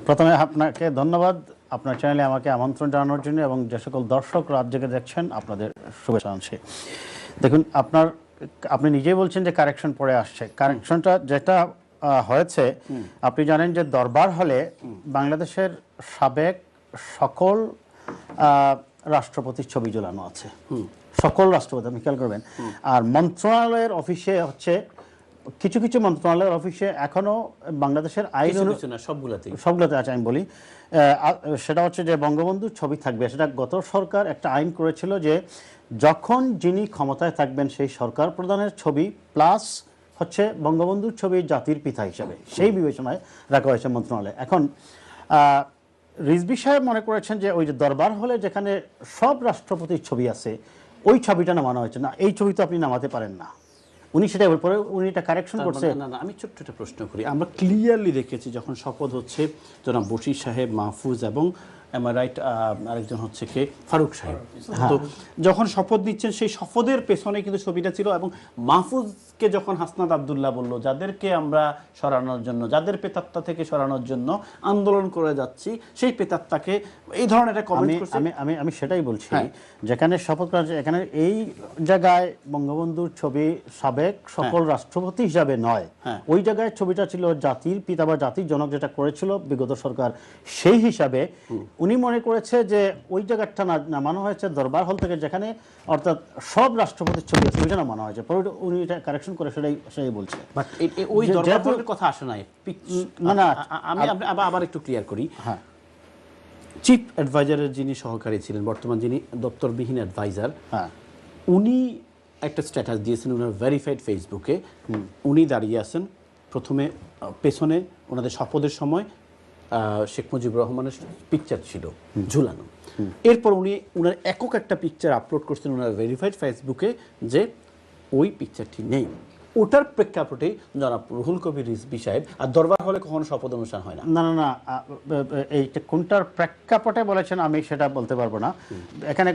প্রথমে আপনাকে ধন্যবাদ আপনার চ্যানেলে আমাকে আমন্ত্রণ জানানোর জন্য এবং যে সকল দর্শক রাত জেগে দেখছেন আপনাদের শুভেচ্ছা জানাচ্ছি। দেখুন, আপনি নিজেই বলছেন যে কারেকশন পরে আসছে। কারেকশনটা যেটা হয়েছে, আপনি জানেন যে দরবার হলে বাংলাদেশের সাবেক সকল রাষ্ট্রপতির ছবি ঝোলানো আছে, সকল রাষ্ট্রপতি, আপনি খেয়াল করবেন। আর মন্ত্রণালয়ের অফিসে হচ্ছে, কিছু কিছু মন্ত্রণালয়ের অফিসে এখনো বাংলাদেশের আইন সবগুলোতে আছে। আমি বলি সেটা হচ্ছে যে বঙ্গবন্ধুর ছবি থাকবে। সেটা গত সরকার একটা আইন করেছিল যে যখন যিনি ক্ষমতায় থাকবেন সেই সরকার প্রধানের ছবি প্লাস হচ্ছে বঙ্গবন্ধুর ছবি জাতির পিতা হিসাবে সেই বিবেচনায় রাখা হয়েছে মন্ত্রণালয়ে। এখন রিজভী সাহেব মনে করেছেন যে ওই যে দরবার হলে যেখানে সব রাষ্ট্রপতির ছবি আছে ওই ছবিটা নামানো হয়েছে না, এই ছবি তো আপনি নামাতে পারেন না। উনি সেটা পরে উনি এটা কারেকশন করছে। না, আমি ছোট্ট একটা প্রশ্ন করি। আমরা ক্লিয়ারলি দেখেছি যখন শপথ হচ্ছে জনাব বশির সাহেব, মাহফুজ এবং রাইট আরেকজন হচ্ছে কে ফারুক সাহেব, তো যখন শপথ নিচ্ছেন সেই শপথের পেছনে কিন্তু ছবিটা ছিল। এবং মাহফুজকে যখন হাসনাত আবদুল্লাহ বলল যাদেরকে আমরা সরানোর জন্য, যাদের পেতাত্তা থেকে সরানোর জন্য আন্দোলন করে যাচ্ছি, সেই পেতাত্তাকে এই ধরনের একটা কমেন্ট করছে। আমি সেটাই বলছি, যেখানে শপথ করা এখানে এই জায়গায় বঙ্গবন্ধুর ছবি সাবেক সকল রাষ্ট্রপতি হিসাবে নয়, ওই জায়গায় ছবিটা ছিল জাতির পিতা বা জাতির জনক, যেটা করেছিল বিগত সরকার। সেই হিসাবে উনি মনে করেছে যে ওই জায়গাটা নামানো হয়েছে দরবার হল থেকে, যেখানে অর্থাৎ সব রাষ্ট্রপতির ছবি আছে, ওইটা নামানো হয়েছে। পরে উনি এটা কারেকশন করে সেটাই বলছে। বাট ওই দরবার হলের কথা আসে নাই। না, আমি আবার একটু ক্লিয়ার করি। হ্যাঁ, চিফ অ্যাডভাইজারের যিনি সহকারী ছিলেন, বর্তমান যিনি দপ্তরবিহীন অ্যাডভাইজার, উনি একটা স্ট্যাটাস দিয়েছেন ওনার ভেরিফাইড ফেসবুকে। উনি দাঁড়িয়ে আছেন প্রথমে, পেছনে ওনাদের শপথের সময় শেখ মুজিবুর রহমানের পিকচার ছিল ঝুলানো। এরপর উনি ওনার একক একটা পিকচার আপলোড করছেন ওনার ভেরিফাইড ফেসবুকে যে ওই পিকচারটি নেই। ওটার প্রেক্ষাপটে জনাব রুহুল কবির রিজভী সাহেব, আর দরবার হলে কখনো শপথ অনুষ্ঠান হয় না। না, এইটা কোনটার প্রেক্ষাপটে বলেছেন আমি সেটা বলতে পারবো না। এখানে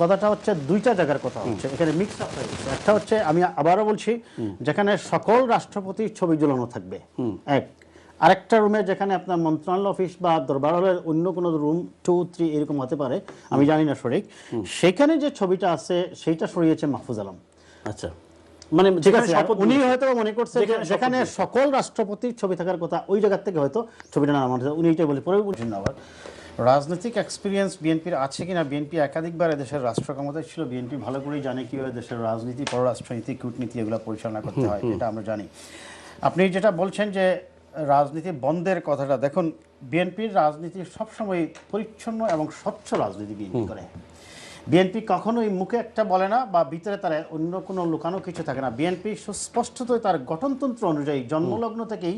কথাটা হচ্ছে দুইটা জায়গার কথা হচ্ছে, এখানে মিক্স আপ হয়ে গেছে। একটা হচ্ছে, আমি আবারও বলছি, যেখানে সকল রাষ্ট্রপতির ছবি ঝুলানো থাকবে এক, আরেকটা রুমে যেখানে আপনার মন্ত্রণালয় অফিস বা দরবার হলের অন্য কোনো রুম 2, 3 এরকম হতে পারে, আমি জানি না সঠিক, সেখানে যে ছবিটা আছে সেইটা সরিয়েছে মাহফুজ আলম। আচ্ছা, মানে উনি হয়তো মনে করছে যেখানে সকল রাষ্ট্রপতির ছবি থাকার কথা ওই জায়গা থেকে হয়তো ছবিটা না নামানো, উনি এটাই বলে। পরে বলছেন আবার রাজনৈতিক এক্সপিরিয়েন্স বিএনপির আছে কিনা, বিএনপি একাধিকবার দেশের রাষ্ট্র ক্ষমতায় ছিল, বিএনপি ভালো করেই জানে কীভাবে দেশের রাজনীতি, পররাষ্ট্রনীতি, কূটনীতি এগুলো পরিচালনা করতে হয়, এটা আমরা জানি। আপনি যেটা বলছেন যে রাজনীতি বন্ধের কথাটা, দেখুন বিএনপির রাজনীতি সবসময় পরিচ্ছন্ন এবং স্বচ্ছ রাজনীতি বিএনপি করে। বিএনপি কখনোই মুখে একটা বলে না বা ভিতরে তার অন্য কোনো লুকানো কিছু থাকে না। বিএনপি সুস্পষ্টতই তার গঠনতন্ত্র অনুযায়ী জন্মলগ্ন থেকেই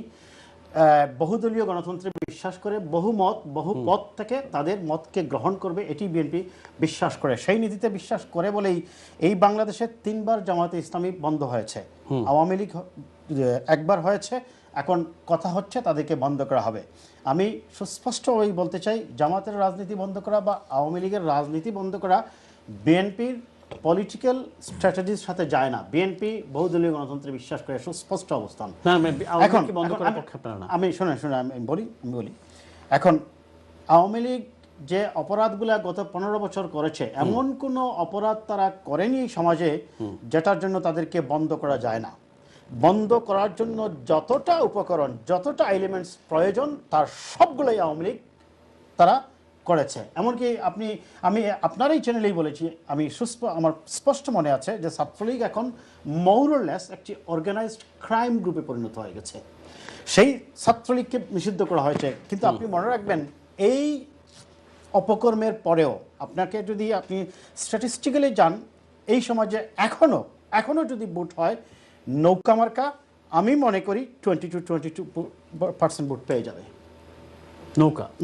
বহুদলীয় গণতন্ত্রে বিশ্বাস করে, বহু মত বহু পথ থেকে তাদের মতকে গ্রহণ করবে, এটি বিএনপি বিশ্বাস করে। সেই নীতিতে বিশ্বাস করে বলেই এই বাংলাদেশে 3বার জামায়াতে ইসলামী বন্ধ হয়েছে, আওয়ামী লীগ একবার হয়েছে, এখন কথা হচ্ছে তাদেরকে বন্ধ করা হবে। আমি সুস্পষ্টভাবেই বলতে চাই, জামাতের রাজনীতি বন্ধ করা বা আওয়ামী লীগের রাজনীতি বন্ধ করা বিএনপির পলিটিক্যাল স্ট্র্যাটেজির সাথে যায় না। বিএনপি বহুদলীয় গণতন্ত্রে বিশ্বাস করে, সুস্পষ্ট অবস্থান। এখন আমি শুনে আমি বলি এখন আওয়ামী লীগ যে অপরাধগুলা গত 15 বছর করেছে, এমন কোনো অপরাধ তারা করেনি এই সমাজে যেটার জন্য তাদেরকে বন্ধ করা যায় না। বন্ধ করার জন্য যতটা উপকরণ, যতটা এলিমেন্টস প্রয়োজন, তার সবগুলোই আওয়ামী লীগ তারা করেছে। এমনকি আমি আপনার এই চ্যানেলেই বলেছি, আমার স্পষ্ট মনে আছে যে ছাত্রলীগ এখন মোরলেস একটি অর্গানাইজড ক্রাইম গ্রুপে পরিণত হয়ে গেছে। সেই ছাত্রলীগকে নিষিদ্ধ করা হয়েছে। কিন্তু আপনি মনে রাখবেন, এই অপকর্মের পরেও আপনাকে যদি আপনি স্ট্যাটিস্টিক্যালি যান, এই সমাজে এখনো যদি ভোট হয় নৌকা মার্কা, আমি মনে করি 20-22% ভোট পেয়ে যাবে।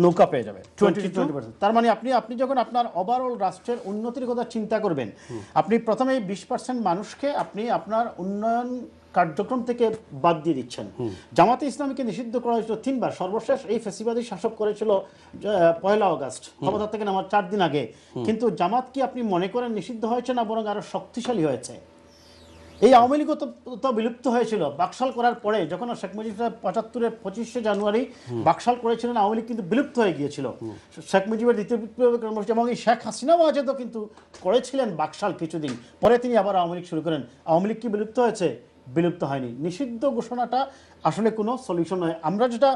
নৌকা পেয়ে যাবে 20-20%। তার মানে আপনি যখন আপনার ওভারঅল রাষ্ট্রের উন্নতির কথা চিন্তা করবেন, আপনি প্রথমে 20% মানুষকে আপনি আপনার উন্নয়ন কার্যক্রম থেকে বাদ দিয়ে দিচ্ছেন। জামাতে ইসলামীকে নিষিদ্ধ করা হয়েছিল 3বার। সর্বশেষ এই ফ্যাসিবাদী শাসক করেছিল 1 আগস্ট, ক্ষমতা থেকে নামার 4 দিন আগে। কিন্তু জামাত কি আপনি মনে করেন নিষিদ্ধ হয়েছে না, বরং আরো শক্তিশালী হয়েছে? এই আওয়ামী লীগও তো বিলুপ্ত হয়েছিল বাকশাল করার পরে, যখন শেখ মুজিব সাহেব 75-এর 25শে জানুয়ারি বাকশাল করেছিলেন, আওয়ামী লীগ কিন্তু বিলুপ্ত হয়ে গিয়েছিল শেখ মুজিবের দ্বিতীয় বিপ্লবের কর্মসূচি, এবং এই শেখ হাসিনাও আজাদও কিন্তু করেছিলেন বাকশাল কিছুদিন পরে, তিনি আবার আওয়ামী লীগ শুরু করেন। আওয়ামী লীগ কি বিলুপ্ত হয়েছে? বিলুপ্ত হয়নি। নিষিদ্ধ ঘোষণাটা আসলে কোনো সলিউশন নয়। আমরা যেটা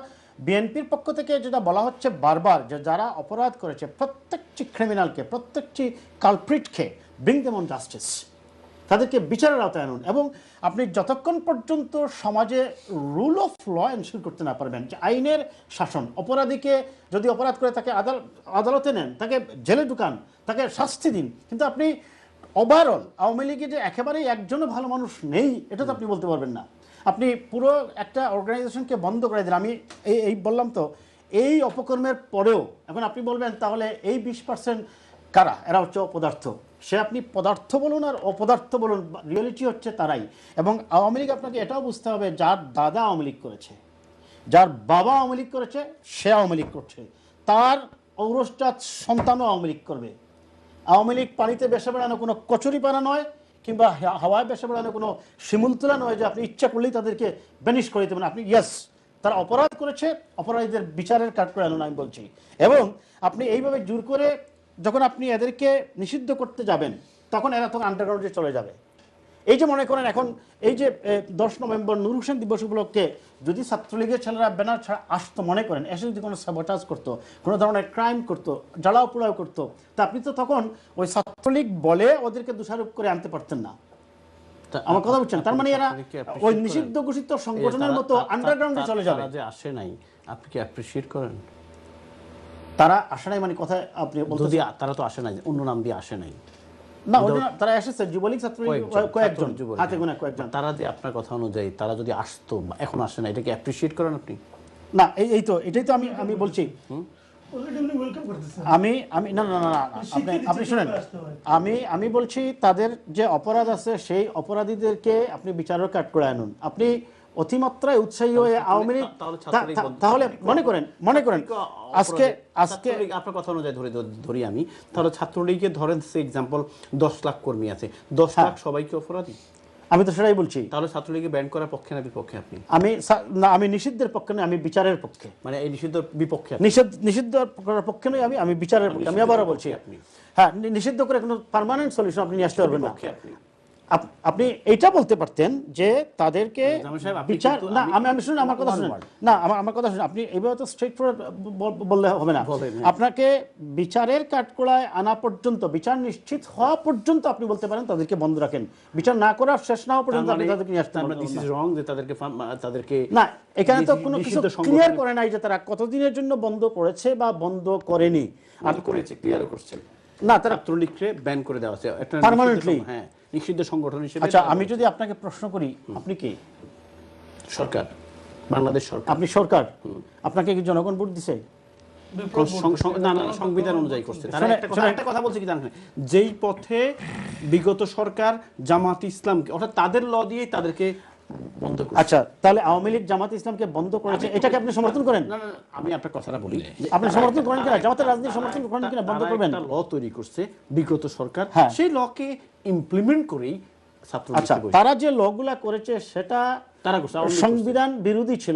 বিএনপির পক্ষ থেকে যেটা বলা হচ্ছে বারবার, যে যারা অপরাধ করেছে প্রত্যেকটি ক্রিমিনালকে, প্রত্যেকটি কালপ্রিটকে ব্রিং দেম অন জাস্টিস, তাদেরকে বিচারের আওতায় আনুন। এবং আপনি যতক্ষণ পর্যন্ত সমাজে রুল অফ ল এনশিওর করতে না পারবেন, যে আইনের শাসন, অপরাধীকে যদি অপরাধ করে তাকে আদালতে নেন, তাকে জেলে ঢুকান, তাকে শাস্তি দিন, কিন্তু আপনি ওভারঅল আওয়ামী লীগে যে একেবারেই একজনও ভালো মানুষ নেই এটা তো আপনি বলতে পারবেন না। আপনি পুরো একটা অর্গানাইজেশনকে বন্ধ করে দিন। আমি এই বললাম তো, এই অপকর্মের পরেও এখন আপনি বলবেন তাহলে এই 20% কারা? এরা হচ্ছে অপদার্থ। সে আপনি পদার্থ বলুন আর অপদার্থ বলুন, রিয়েলিটি হচ্ছে তারাই। এবং আওয়ামী লীগ আপনাকে এটাও বুঝতে হবে, যার দাদা আওয়ামী লীগ করেছে, যার বাবা আওয়ামী লীগ করেছে, সে আওয়ামী লীগ করছে, তার ঔরসজাত সন্তানও আওয়ামী লীগ করবে। আওয়ামী লীগ পানিতে বেসে বেড়ানো কোনো কচুরিপানা নয়, কিংবা হাওয়ায় বেসে বেড়ানো কোনো শিমুলতলা নয় যে আপনি ইচ্ছা করলেই তাদেরকে ব্যানিশ করে দেবেন। আপনি ইয়েস, তারা অপরাধ করেছে, অপরাধীদের বিচারের কাঠ করে আনুন আমি বলছি। এবং আপনি এইভাবে জোর করে যখন আপনি এদেরকে নিষিদ্ধ করতে যাবেন, তখন এরা তখন আন্ডারগ্রাউন্ডে চলে যাবে। এই যে মনে করেন এখন এই যে 10 নভেম্বর নূর হোসেন দিবস উপলক্ষে যদি ছাত্রলীগের ছেলেরা ব্যানার ছাড়া আসতো, মনে করেন এসে যদি কোনো সাবোটাজ করতো, কোনো ধরনের ক্রাইম করতো, জ্বালাও পোড়াও করতো, তা আপনি তো তখন ওই ছাত্রলীগ বলে ওদেরকে দোষারোপ করে আনতে পারতেন না। আমার কথা বুঝছেন? তার মানে এরা ওই নিষিদ্ধ ঘোষিত সংগঠনের মতো আন্ডারগ্রাউন্ডে চলে যাবে। যে আসে নাই, আপনি কি অ্যাপ্রিশিয়েট করেন? তারা আসে নাই মানে কথা আপনি বলতে, তারা তো আসে নাই, অন্য নাম দিয়ে আসে নাই না, তারা এসেছে যুবলীগ ছাত্রলীগ কয়েকজন, হাতে গোনা কয়েকজন। তারা যে আপনার কথা অনুযায়ী তারা যদি আসতো, এখন আসে না, এটাকে অ্যাপ্রিশিয়েট করেন আপনি? না, এটাই তো আমি বলছি। আমি না না না আপনি শুনেন, আমি বলছি তাদের যে অপরাধ আছে সেই অপরাধীদেরকে আপনি বিচারের কাঠ করে আনুন। আপনি অতিমাত্রায় উৎসাহী হয়ে আওয়ামী লীগ, তাহলে মনে করেন আজকে আপনার কথা অনুযায়ী ধরি আমি, তাহলে ছাত্রলীগের ধরেন সে এক্সাম্পল 10 লাখ কর্মী আছে, 10 লাখ সবাই কি অপরাধী? আমি তো সেটাই বলছি। তাহলে ছাত্রলীগকে ব্যান করার পক্ষে না বিপক্ষে আপনি? আমি নিষিদ্ধের পক্ষে নয়, আমি বিচারের পক্ষে। মানে এই নিষিদ্ধ বিপক্ষে? নিষিদ্ধ করার পক্ষে নয়, আমি বিচারের পক্ষে। আমি আবারও বলছি, হ্যাঁ, নিষিদ্ধ করে কোনো পার্মানেন্ট সলিউশন আপনি নিয়ে আসতে পারবেন না। আপনি এটা বলতে পারতেন যে তাদেরকে বিচার, না আমি শুনুন, আমার কথা শুনুন, না আমার কথা শুনুন, আপনি এইভাবে তো স্ট্রেট ফরওয়ার্ড বললে হবে না। আপনাকে বিচারের কাঠগড়ায় আনা পর্যন্ত, বিচার নিশ্চিত হওয়া পর্যন্ত আপনি বলতে পারেন তাদেরকে বন্ধ রাখেন, বিচার না করার শেষ না হওয়া পর্যন্ত আপনি তাদেরকে নিয়ে আসতে পারেন। দিস ইজ রং যে তাদেরকে না, এখানে তো কোনো কিছু ক্লিয়ার করে নাই যে তারা কতদিনের জন্য বন্ধ করেছে বা বন্ধ করেনি। আর করেছে, ক্লিয়ার করছে না, তারা ছাত্রলীগকে ব্যান করে দেওয়া হচ্ছে পার্মানেন্টলি, হ্যাঁ, নিষিদ্ধ সংগঠন হিসেবে। আচ্ছা, আমি যদি আপনাকে প্রশ্ন করি, আপনি কি সরকার? বাংলাদেশ সরকার। আপনি সরকার, আপনাকে কি জনগণ ভোট দিছে? সংবিধান অনুযায়ী করছে। একটা কথা বলছে কি জানেন, যেই পথে বিগত সরকার জামাত ইসলামকে, অর্থাৎ তাদের ল দিয়েই তাদেরকে বন্ধ করে। আচ্ছা, তাহলে আওয়ামী লীগ জামাত ইসলামকে বন্ধ করেছে, এটাকে আপনি সমর্থন করেন? না, আমি আপনার কথাটা বলি, আপনি সমর্থন করেন কিনা, জামাতের রাজনীতি সমর্থন করেন কিনা বন্ধ করবেন? ল তৈরি করছে বিগত সরকার, হ্যাঁ, সেই লকে ইমপ্লিমেন্ট করেই ছাত্র। আচ্ছা, তারা যে লগুলা করেছে সেটা সংবিধান বিরোধী ছিল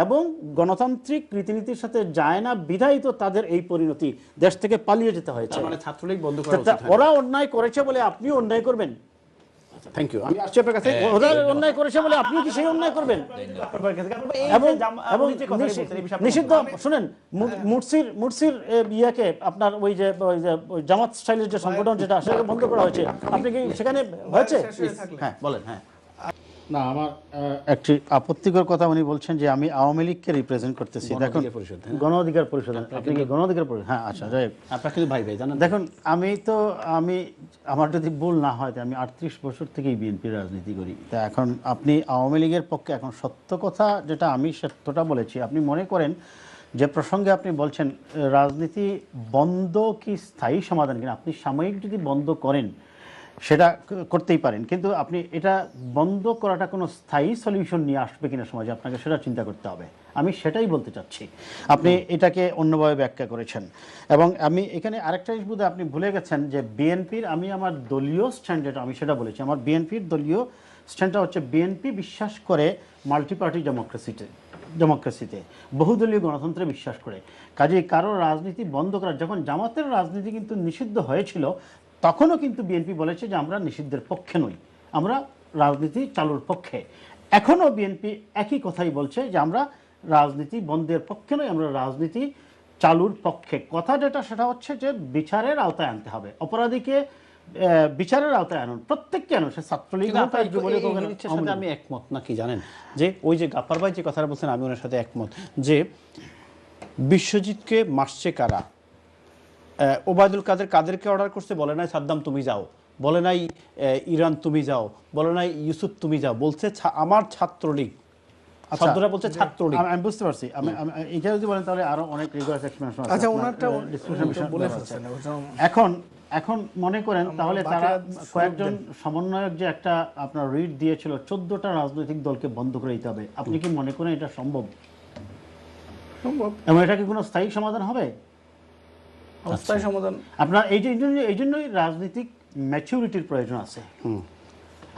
এবং গণতান্ত্রিক রীতিনীতির সাথে যায় না, বিধায়িত তাদের এই পরিণতি, দেশ থেকে পালিয়ে যেতে হয়েছে। মানে ছাত্রলীগ বন্ধ করা উচিত। ওরা অন্যায় করেছে বলে আপনিও অন্যায় করবেন? Thank you. আমি আসছি আপনার কাছে। ওরা অন্যায় করেছে বলে আপনি কি সেই অন্যায় করবেন? এবং নিষিদ্ধ, শুনেন, মুরসির ইয়াকে আপনার ওই যে জামাত স্টাইলের যে সংগঠন যেটা সেটাকে বন্ধ করা হয়েছে, আপনি কি সেখানে হয়েছে? হ্যাঁ, বলেন। হ্যাঁ, না, আমার একটি আপত্তিকর কথা উনি বলছেন যে আমি আওয়ামী লীগকে রিপ্রেজেন্ট করতেছি। দেখুন, গণ অধিকার পরিষদ, আপনি কি গণ অধিকার পরিষদ? হ্যাঁ, আচ্ছা, যাই হোক, আপনার কিন্তু ভাই জানেন। দেখুন, আমার যদি ভুল না হয়, আমি 38 বছর থেকেই বিএনপির রাজনীতি করি। তা এখন আপনি আওয়ামী লীগের পক্ষে, এখন সত্য কথা যেটা আমি সত্যটা বলেছি। আপনি মনে করেন যে প্রসঙ্গে আপনি বলছেন রাজনীতি বন্ধ কি স্থায়ী সমাধান কিনা, আপনি সাময়িক যদি বন্ধ করেন সেটা করতেই পারেন, কিন্তু আপনি এটা বন্ধ করাটা কোনো স্থায়ী সলিউশন নিয়ে আসবে কিনা সমাজে, আপনাকে সেটা চিন্তা করতে হবে। আমি সেটাই বলতে চাচ্ছি। আপনি এটাকে অন্যভাবে ব্যাখ্যা করেছেন। এবং আমি এখানে আরেকটা জিনিস বোধহয় আপনি ভুলে গেছেন যে বিএনপির, আমি আমার দলীয় স্ট্যান্ড যেটা আমি সেটা বলেছি, আমার বিএনপির দলীয় স্ট্যান্ডটা হচ্ছে বিএনপি বিশ্বাস করে মাল্টি পার্টি ডেমোক্রেসিতে বহুদলীয় গণতন্ত্রে বিশ্বাস করে। কাজেই কারো রাজনীতি বন্ধ করা, যখন জামাতের রাজনীতি কিন্তু নিষিদ্ধ হয়েছিল তখনও কিন্তু বিএনপি বলেছে যে আমরা নিষিদ্ধের পক্ষে নই, আমরা রাজনীতি চালুর পক্ষে। এখনও বিএনপি একই কথাই বলছে যে আমরা রাজনীতি বন্ধের পক্ষে নই, আমরা রাজনীতি চালুর পক্ষে। কথা যেটা সেটা হচ্ছে যে বিচারের আওতায় আনতে হবে, অপরাধীকে বিচারের আওতায় আনুন, প্রত্যেককে আনুন, সে ছাত্রলীগ হোক আর যুবলীগ হোক। সাথে আমি একমত নাকি জানেন, যে ওই যে গাফফার ভাই যে কথাটা বলছেন আমি ওনার সাথে একমত, যে বিশ্বজিৎকে মারছে কারা? ওবায়দুল কাদেরকে অর্ডার করছে, বলে নাই সাদ্দাম তুমি যাও, বলে নাই ইরান তুমি যাও, বলে নাই ইউসুফ তুমি যাও, বলছে আমার ছাত্রলীগ, শব্দটা বলছে ছাত্রলীগ। আমি বুঝতে পারছি, আমি এটা যদি বলেন তাহলে আরো অনেক রিগার্স এক্সপ্লেনেশন আছে। আচ্ছা, ওনারটা বলে এখন মনে করেন তাহলে তারা কয়েকজন সমন্বয়ক যে একটা আপনার রিট দিয়েছিল 14টা রাজনৈতিক দলকে বন্ধ করে দিতে হবে, আপনি কি মনে করেন এটা সম্ভব? এবং এটা কি কোনো স্থায়ী সমাধান হবে? অস্থায়ী সমাধান আপনার এই জন্যই রাজনৈতিক ম্যাচুরিটির প্রয়োজন আছে।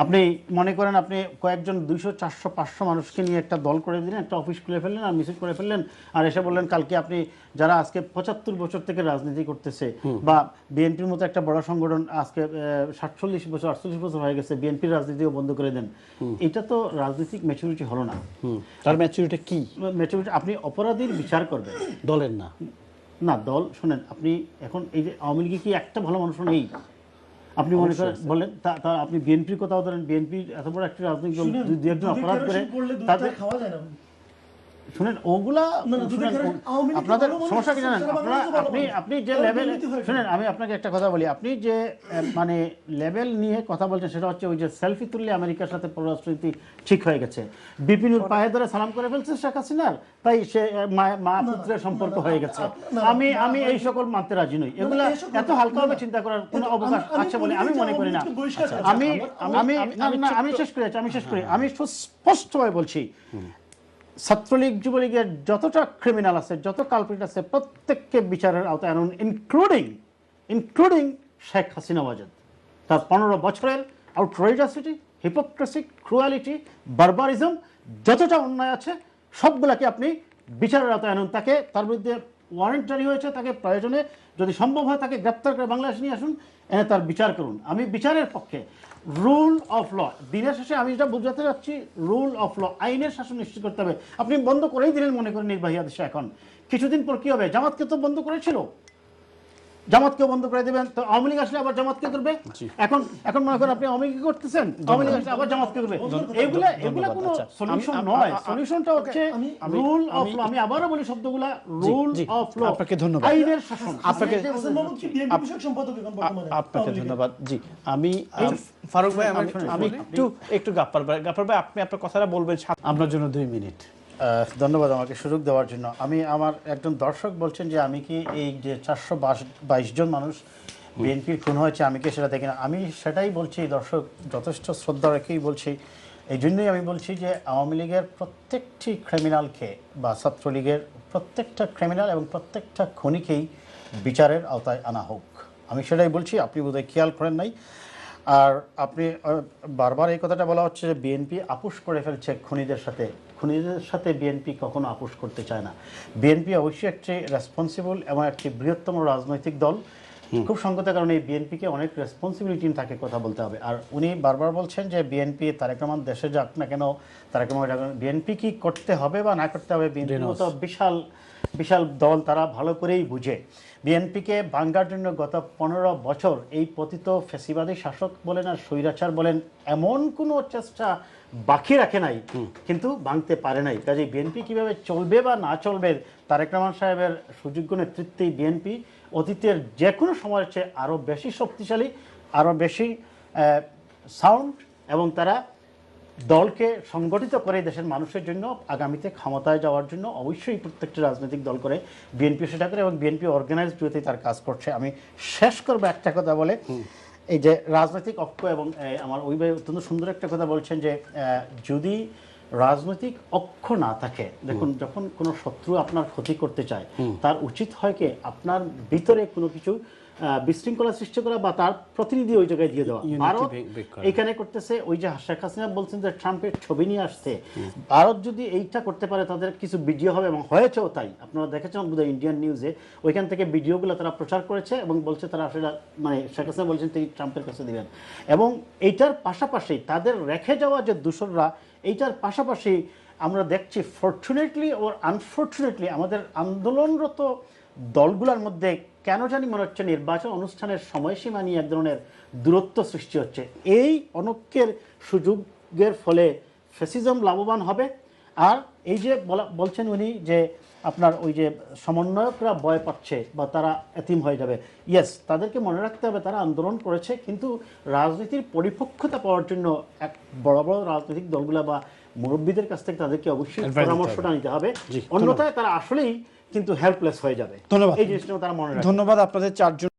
আপনি মনে করেন আপনি কয়েকজন 200, 400, 500 মানুষকে নিয়ে একটা দল করে দিলেন, একটা অফিস খুলে ফেললেন আর মিছিল করে ফেললেন, আর এসে বললেন কালকে আপনি যারা আজকে 75 বছর থেকে রাজনীতি করতেছে বা বিএনপির মতো একটা বড় সংগঠন আজকে 47 বছর 48 বছর হয়ে গেছে, বিএনপির রাজনীতিও বন্ধ করে দেন, এটা তো রাজনৈতিক ম্যাচুরিটি হলো না। তার ম্যাচুরিটি কি? ম্যাচুরিটি আপনি অপরাধীর বিচার করবেন, দলের না। না দল শোনেন, আপনি এখন এই যে আওয়ামী লীগে কি একটা ভালো মানুষ নেই? আপনি মনে করেন বলেন তা আপনি বিএনপির কথাও ধরেন, বিএনপি এত বড় একটা রাজনৈতিক দল দুই একজন অপরাধ করে তাদের খাওয়া যায় না। শুনেন ওগুলা আপনাদের সমস্যা কি জানেন, আপনি যে লেভেল, শুনেন আমি আপনাকে একটা কথা বলি, আপনি যে মানে লেভেল নিয়ে কথা বলছেন সেটা হচ্ছে ওই যে সেলফি তুললে আমেরিকার সাথে পররাষ্ট্রনীতি ঠিক হয়ে গেছে, বিপিনুর পায়ে ধরে সালাম করে ফেলছে শেখ হাসিনার, তাই সে মা পুত্রের সম্পর্ক হয়ে গেছে। আমি এই সকল মানতে রাজি নই, এগুলা এত হালকাভাবে চিন্তা করার কোনো অবকাশ আছে বলে আমি মনে করি না। আমি শেষ করি, আমি সুস্পষ্টভাবে বলছি ছাত্রলীগ যুবলীগের যতটা ক্রিমিনাল আছে, যত কালপ্রিট আছে, প্রত্যেককে বিচারের আওতায় আনুন, ইনক্লুডিং শেখ হাসিনা ওয়াজেদ। তার 15 বছরের আউটরাইজাসিটি, হিপোক্রেসি, ক্রুয়ালিটি, বারবারিজম, যতটা অন্যায় আছে সবগুলাকে আপনি বিচারের আওতায় আনুন। তাকে, তার বিরুদ্ধে ওয়ারেন্ট জারি হয়েছে, তাকে প্রয়োজনে যদি সম্ভব হয় তাকে গ্রেপ্তার করে বাংলাদেশ নিয়ে আসুন, এনে তার বিচার করুন। আমি বিচারের পক্ষে। রুল অফ ল, দিনের শেষে আমি যেটা বুঝাতে যাচ্ছি, রুল অফ ল, আইনের শাসন নিশ্চিত করতে হবে। আপনি বন্ধ করেই দিলেন মনে করেন নির্বাহী আদেশে, এখন কিছুদিন পর কি হবে? জামাতকে তো বন্ধ করেছিল, জামাতকেও বন্ধ করে দেবেন, তো আওয়ামী লীগ আসলে আবার জামাতকে করবে। এখন মনে করেন আপনি আওয়ামী লীগ করতেছেন, আওয়ামী লীগ আসলে আবার জামাতকে করবে। এগুলা কোনো সলিউশন নয়। সলিউশনটা হচ্ছে রুল অফ ল। আমি আবারও বলি শব্দগুলা, রুল অফ ল। আপনাকে ধন্যবাদ। আইনের শাসন। আপনাকে ধন্যবাদ। জি, আমি ফারুক ভাই আমি একটু গাফফার ভাই আপনি আপনার কথাটা বলবেন, আপনার জন্য 2 মিনিট। ধন্যবাদ আমাকে সুযোগ দেওয়ার জন্য। আমি আমার একজন দর্শক বলছেন যে আমি কি এই যে 422 জন মানুষ বিএনপির খুন হয়েছে আমি কি সেটা দেখি না। আমি সেটাই বলছি, দর্শক যথেষ্ট শ্রদ্ধা রেখেই বলছি। এই জন্যই আমি বলছি যে আওয়ামী লীগের প্রত্যেকটি ক্রিমিনালকে বা ছাত্রলীগের প্রত্যেকটা ক্রিমিনাল এবং প্রত্যেকটা খুনিকেই বিচারের আওতায় আনা হোক, আমি সেটাই বলছি। আপনি বোধহয় খেয়াল করেন নাই। আর আপনি বারবার এই কথাটা বলা হচ্ছে যে বিএনপি আপোষ করে ফেলছে খুনিদের সাথে বিএনপি কখনো আপোষ করতে চায় না। বিএনপি অবশ্যই একটি রেসপন্সিবল এবং একটি বৃহত্তম রাজনৈতিক দল। খুব সংগতের কারণে এই বিএনপিকে অনেক রেসপন্সিবিলিটি থাকে কথা বলতে হবে। আর উনি বারবার বলছেন যে বিএনপি তারেক রহমান দেশে যাক না কেন, তারেক রহমান বিএনপি কি করতে হবে বা না করতে হবে, বিএনপির মতো বিশাল দল তারা ভালো করেই বুঝে। বিএনপিকে ভাঙ্গার জন্য গত 15 বছর এই পতিত ফ্যাসিবাদী শাসক বলেন আর স্বৈরাচার বলেন এমন কোনো চেষ্টা বাকি রাখে নাই, কিন্তু ভাঙতে পারে নাই। কাজে বিএনপি কিভাবে চলবে বা না চলবে, তারেক রহমান সাহেবের সুযোগ্য নেতৃত্বেই বিএনপি অতীতের যে কোনো সময়ের চেয়ে আরও বেশি শক্তিশালী, আরও বেশি সাউন্ড, এবং তারা দলকে সংগঠিত করে দেশের মানুষের জন্য আগামীতে ক্ষমতায় যাওয়ার জন্য অবশ্যই প্রত্যেকটি রাজনৈতিক দল করে, বিএনপি সেটা করে এবং বিএনপি অর্গানাইজড ওয়েতেই তার কাজ করছে। আমি শেষ করবো একটা কথা বলে, এই যে রাজনৈতিক ঐক্য, এবং আমার ওই ভাই অত্যন্ত সুন্দর একটা কথা বলছেন যে যদি রাজনৈতিক ঐক্য না থাকে, দেখুন যখন কোনো শত্রু আপনার ক্ষতি করতে চায় তার উচিত হয় কি আপনার ভিতরে কোনো কিছু বিশৃঙ্খলা সৃষ্টি করা বা তার প্রতিনিধি ওই জায়গায় দিয়ে দেওয়া। ভারত break করা। এইখানে করতেছে, ওই যে শেখ হাসিনা বলছেন যে ট্রাম্পের ছবি নিয়ে আসছে, ভারত যদি এইটা করতে পারে তাদের কিছু ভিডিও হবে, এবং হয়েছেও তাই। আপনারা দেখেছেন বোধহয় ইন্ডিয়ান নিউজে, ওইখান থেকে ভিডিওগুলো তারা প্রচার করেছে এবং বলছে তারা আসলে মানে শেখ হাসিনা বলছেন তিনি ট্রাম্পের কাছে দিবেন। এবং এইটার পাশাপাশি তাদের রেখে যাওয়া যে দূষররা, এইটার পাশাপাশি আমরা দেখছি ফরচুনেটলি ওর আনফরচুনেটলি আমাদের আন্দোলনরত দলগুলোর মধ্যে কেন জানি মনে হচ্ছে নির্বাচন অনুষ্ঠানের সময়সীমা নিয়ে এক ধরনের দূরত্ব সৃষ্টি হচ্ছে। এই অনৈক্যের সুযোগের ফলে ফ্যাসিজম লাভবান হবে। আর এই যে বলছেন উনি যে আপনার ওই যে সমন্বয়করা ভয় পাচ্ছে বা তারা এতিম হয়ে যাবে, ইয়েস, তাদেরকে মনে রাখতে হবে তারা আন্দোলন করেছে, কিন্তু রাজনীতির পরিপক্কতা পাওয়ার জন্য এক বড় বড় রাজনৈতিক দলগুলা বা মুরব্বীদের কাছ থেকে তাদেরকে অবশ্যই পরামর্শটা নিতে হবে, অন্যথায় তারা আসলেই কিন্তু হেল্পলেস হয়ে যাবে। ধন্যবাদ। এই জিনিসটা তারা মনে রাখবে। ধন্যবাদ আপনাদের চারজন।